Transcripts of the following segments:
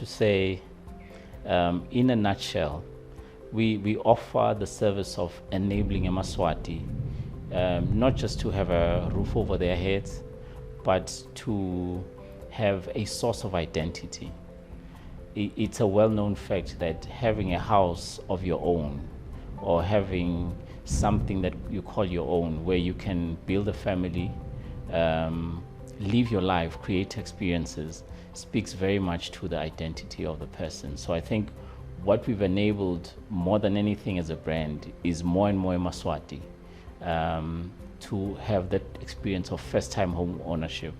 to say, in a nutshell, we offer the service of enabling Emaswati not just to have a roof over their heads, but to have a source of identity. It's a well-known fact that having a house of your own, or having something that you call your own, where you can build a family, live your life, create experiences, speaks very much to the identity of the person. So I think what we've enabled more than anything as a brand is more and more Emaswati to have that experience of first-time home ownership,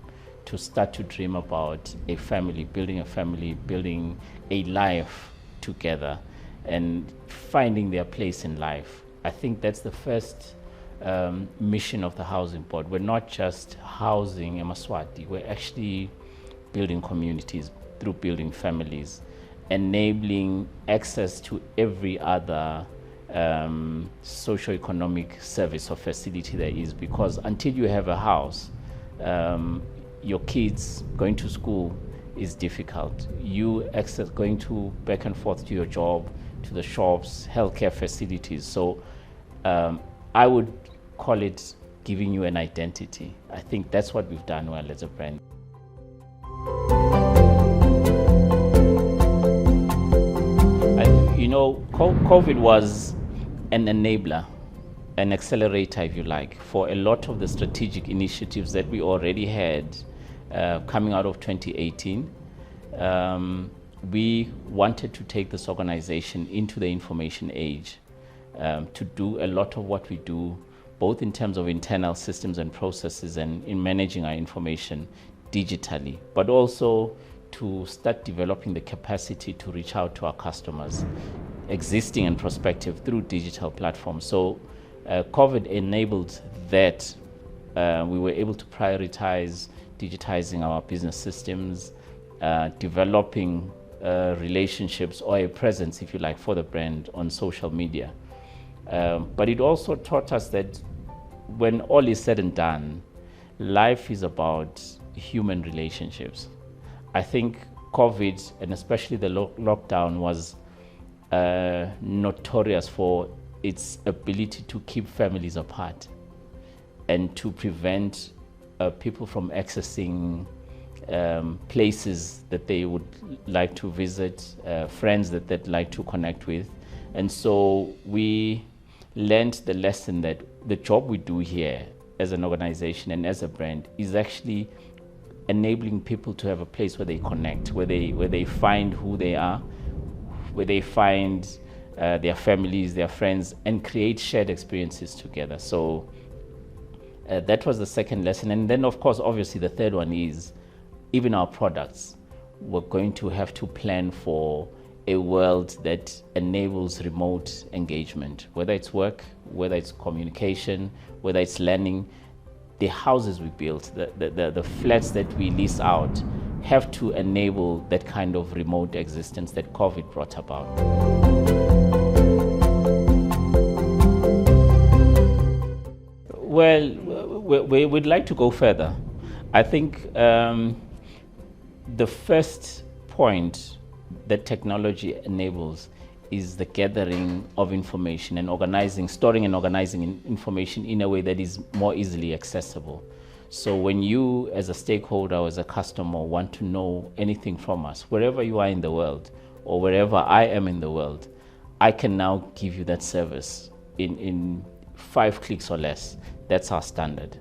to start to dream about a family, building a life together, and finding their place in life. I think that's the first mission of the housing board. We're not just housing Emaswati, we're actually building communities through building families, enabling access to every other socio-economic service or facility there is, because until you have a house, your kids going to school is difficult. You access going to back and forth to your job, to the shops, healthcare facilities. So I would call it giving you an identity. I think that's what we've done well as a brand. You know, COVID was an enabler, an accelerator, if you like, for a lot of the strategic initiatives that we already had coming out of 2018. We wanted to take this organization into the information age, to do a lot of what we do, both in terms of internal systems and processes and in managing our information digitally, but also to start developing the capacity to reach out to our customers, existing and prospective, through digital platforms. So COVID enabled that. We were able to prioritize digitizing our business systems, developing relationships or a presence, if you like, for the brand on social media. But it also taught us that when all is said and done, life is about human relationships. I think COVID, and especially the lockdown, was notorious for its ability to keep families apart and to prevent people from accessing places that they would like to visit, friends that they'd like to connect with. And so we learned the lesson that the job we do here as an organization and as a brand is actually enabling people to have a place where they connect, where they find who they are, where they find their families, their friends, and create shared experiences together. So that was the second lesson. And then, of course, obviously the third one is even our products. We're going to have to plan for a world that enables remote engagement, whether it's work, whether it's communication, whether it's learning. The houses we built, the flats that we lease out, have to enable that kind of remote existence that COVID brought about. Well, we'd like to go further. I think the first point that technology enables is the gathering of information and storing and organizing information in a way that is more easily accessible. So when you, as a stakeholder or as a customer, want to know anything from us, wherever you are in the world or wherever I am in the world, I can now give you that service in 5 clicks or less. That's our standard.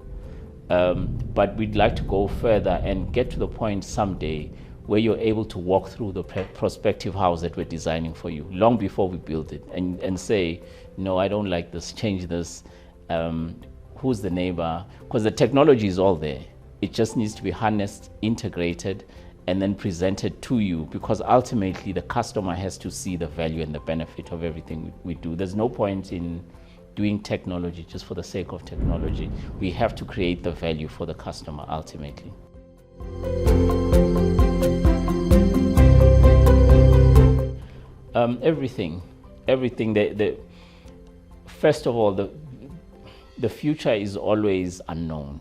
But we'd like to go further and get to the point someday where you're able to walk through the prospective house that we're designing for you long before we build it and say, no, I don't like this, change this, who's the neighbor? Because the technology is all there. It just needs to be harnessed, integrated, and then presented to you, because ultimately the customer has to see the value and the benefit of everything we do. There's no point in doing technology just for the sake of technology. We have to create the value for the customer ultimately. Everything. First of all, the future is always unknown,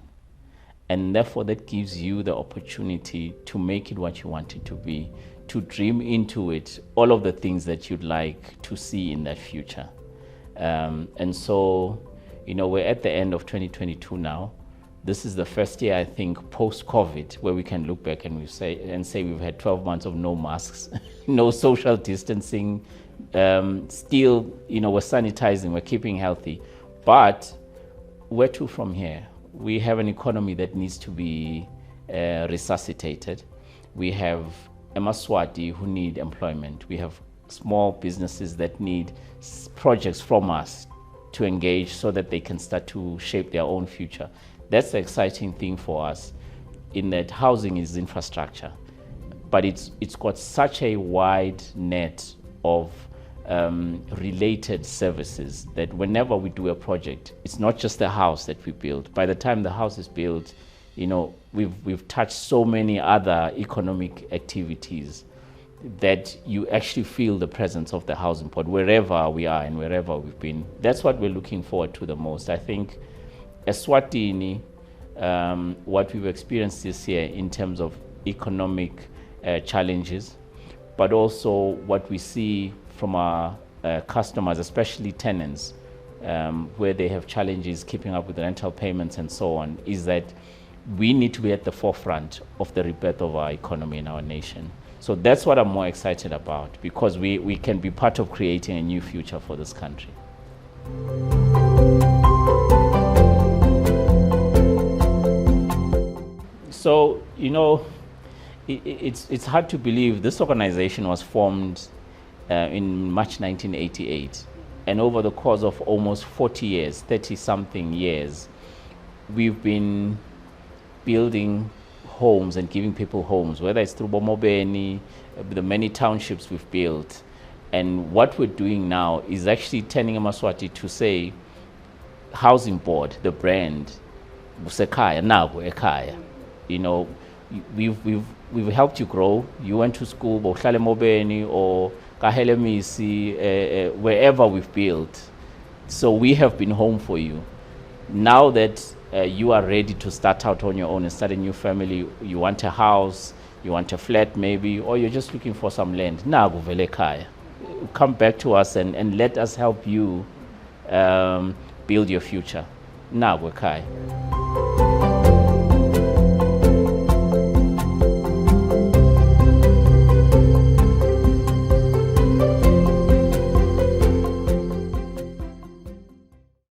and therefore that gives you the opportunity to make it what you want it to be, to dream into it all of the things that you'd like to see in that future. And so, we're at the end of 2022 now. This is the first year, I think, post-COVID, where we can look back and say we've had 12 months of no masks, no social distancing. Still, we're sanitizing, we're keeping healthy. But where to from here? We have an economy that needs to be resuscitated. We have Emaswati who need employment. We have small businesses that need projects from us to engage so that they can start to shape their own future. That's the exciting thing for us, in that housing is infrastructure, but it's got such a wide net of related services that whenever we do a project, it's not just the house that we build. By the time the house is built, we've touched so many other economic activities that you actually feel the presence of the housing board wherever we are and wherever we've been. That's what we're looking forward to the most. I think Eswatini, what we've experienced this year in terms of economic challenges, but also what we see from our customers, especially tenants, where they have challenges keeping up with rental payments and so on, is that we need to be at the forefront of the rebirth of our economy in our nation. So that's what I'm more excited about, because we can be part of creating a new future for this country. So, it's hard to believe this organization was formed in March 1988. And over the course of almost 40 years, 30-something years, we've been building homes and giving people homes, whether it's through Bomobeni, the many townships we've built. And what we're doing now is actually turning Emaswati to say, housing board, the brand, Busekaya, Nago Ekaya. We've helped you grow. You went to school, Bohlale Mobeni or Kahele Misi, wherever we've built. So we have been home for you. Now that you are ready to start out on your own and start a new family, you want a house, you want a flat maybe, or you're just looking for some land, Nago Velekaya. Come back to us and let us help you build your future. Nago Ekaya.